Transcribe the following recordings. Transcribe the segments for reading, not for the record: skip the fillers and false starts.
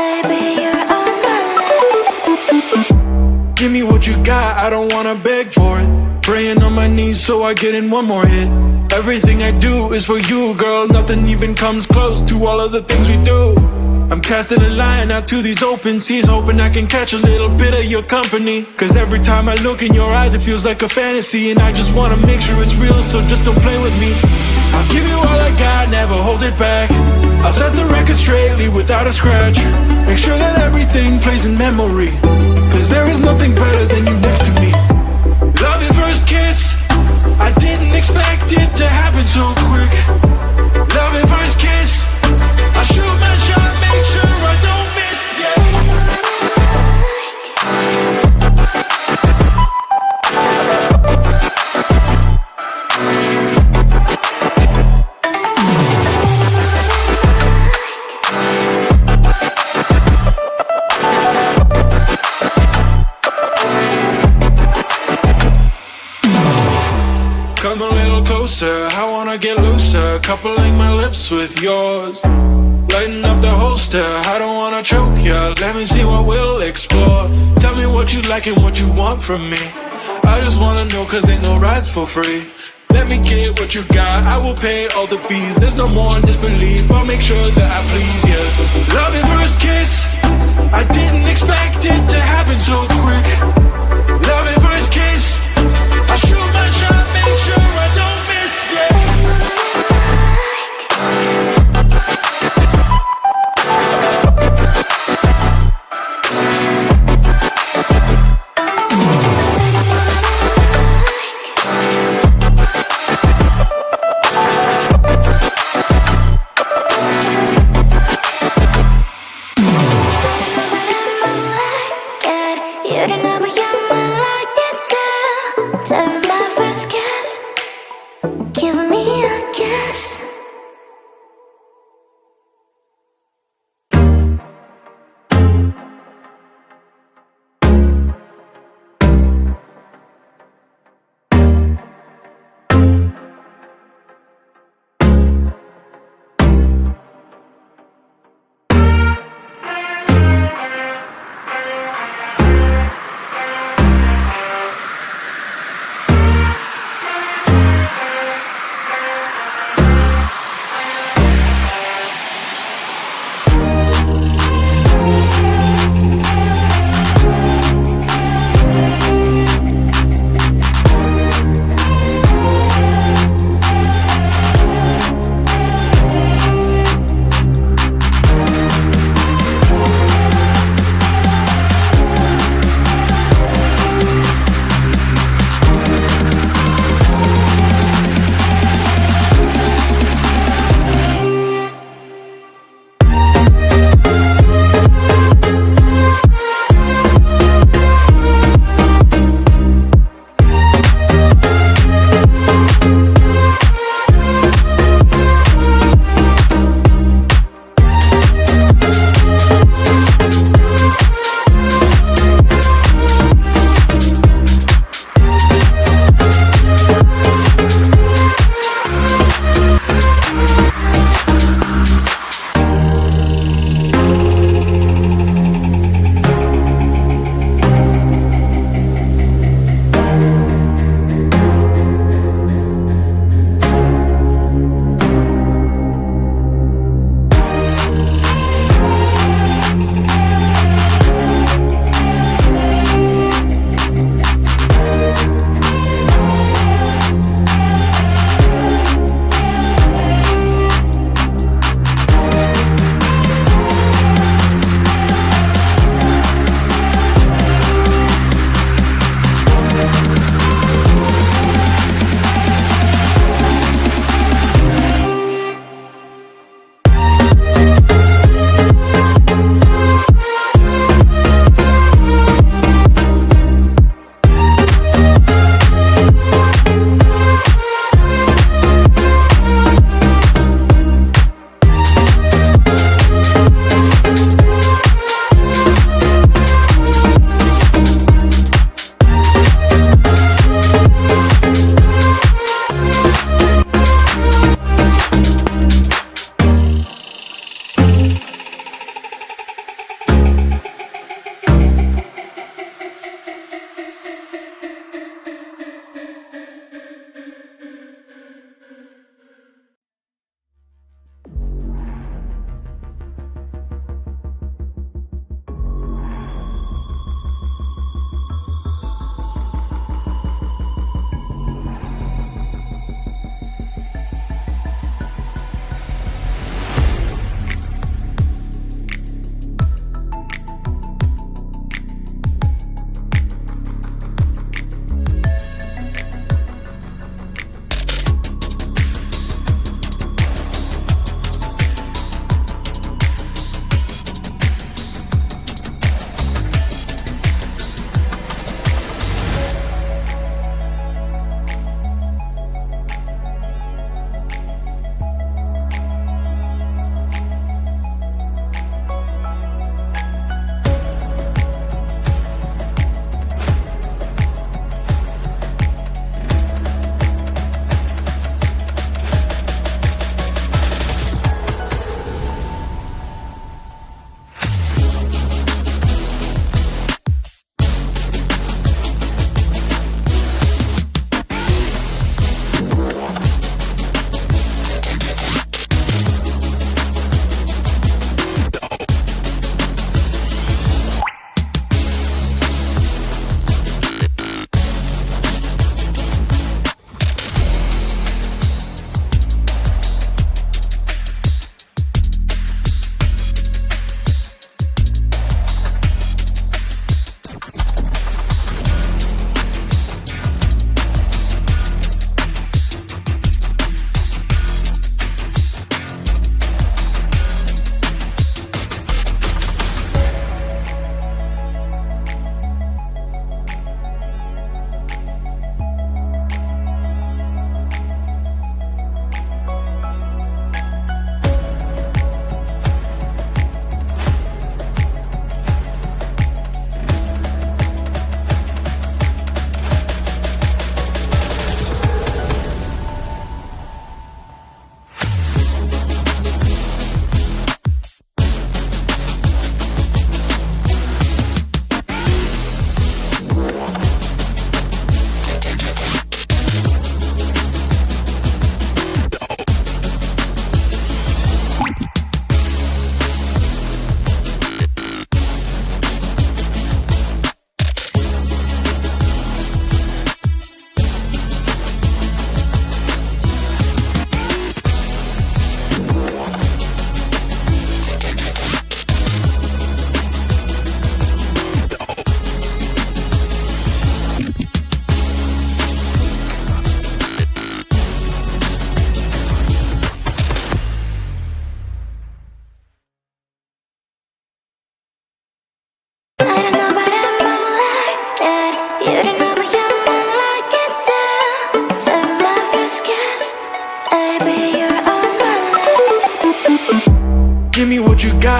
baby, you're on my list. Give me what you got, I don't wanna beg for it. Praying on my knees so I get in one more hit. Everything I do is for you, girl. Nothing even comes close to all of the things we do. I'm casting a line out to these open seas, hoping I can catch a little bit of your company. Cause every time I look in your eyes it feels like a fantasy, and I just wanna make sure it's real, so just don't play with me. I'll give you all I got, never hold it back. I'll set the record straight, leave without a scratch. Make sure that everything plays in memory, cause there is nothing better than you next to me. Love at first kiss, I didn't expect it to happen so quick. Love at first kiss, I shoot my shot, make sure I don't miss, Come a little closer, I wanna get looser. Coupling my lips with yours, lighten up the holster, I don't wanna choke ya. Let me see what we'll explore. Tell me what you like and what you want from me. I just wanna know, cause ain't no rides for free. Let me get what you got, I will pay all the fees. There's no more in disbelief, I'll make sure that I please ya. Love at first kiss, I didn't expect it to happen so quick. Love at first kiss, I shoot my shot, make sure I don't miss,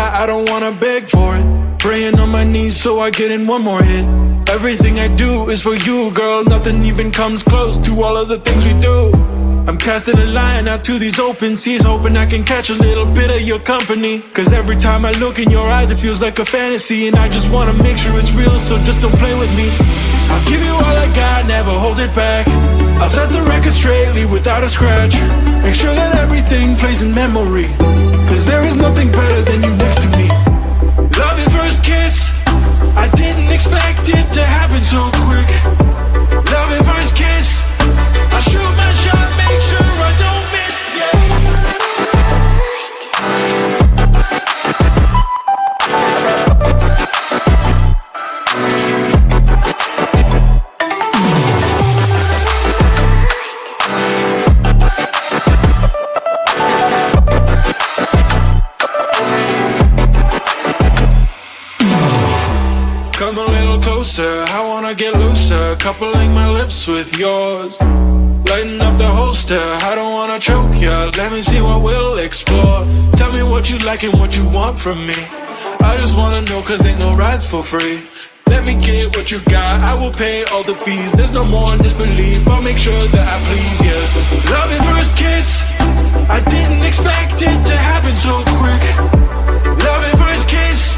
lie, I don't wanna beg for it. Praying on my knees so I get in one more hit. Everything I do is for you, girl. Nothing even comes close to all of the things we do. I'm casting a line out to these open seas, hoping I can catch a little bit of your company. Cause every time I look in your eyes it feels like a fantasy, and I just wanna make sure it's real, so just don't play with me. I'll give you all I got, never hold it back. I'll set the record straight, leave without a scratch. Make sure that everything plays in memory, cause there is nothing better than you next to me. Love at first kiss, I didn't expect it to happen so quick. Love at first kiss, I shoot my shot, make sure I don't miss, Come a little closer, I wanna get looser. Coupling my lips with yours, lighten up the holster, I don't wanna choke ya. Let me see what we'll explore. Tell me what you like and what you want from me. I just wanna know, cause ain't no rides for free. Let me get what you got, I will pay all the fees. There's no more disbelief, I'll make sure that I please ya. Love at first kiss, I didn't expect it to happen so quick. Love at first kiss,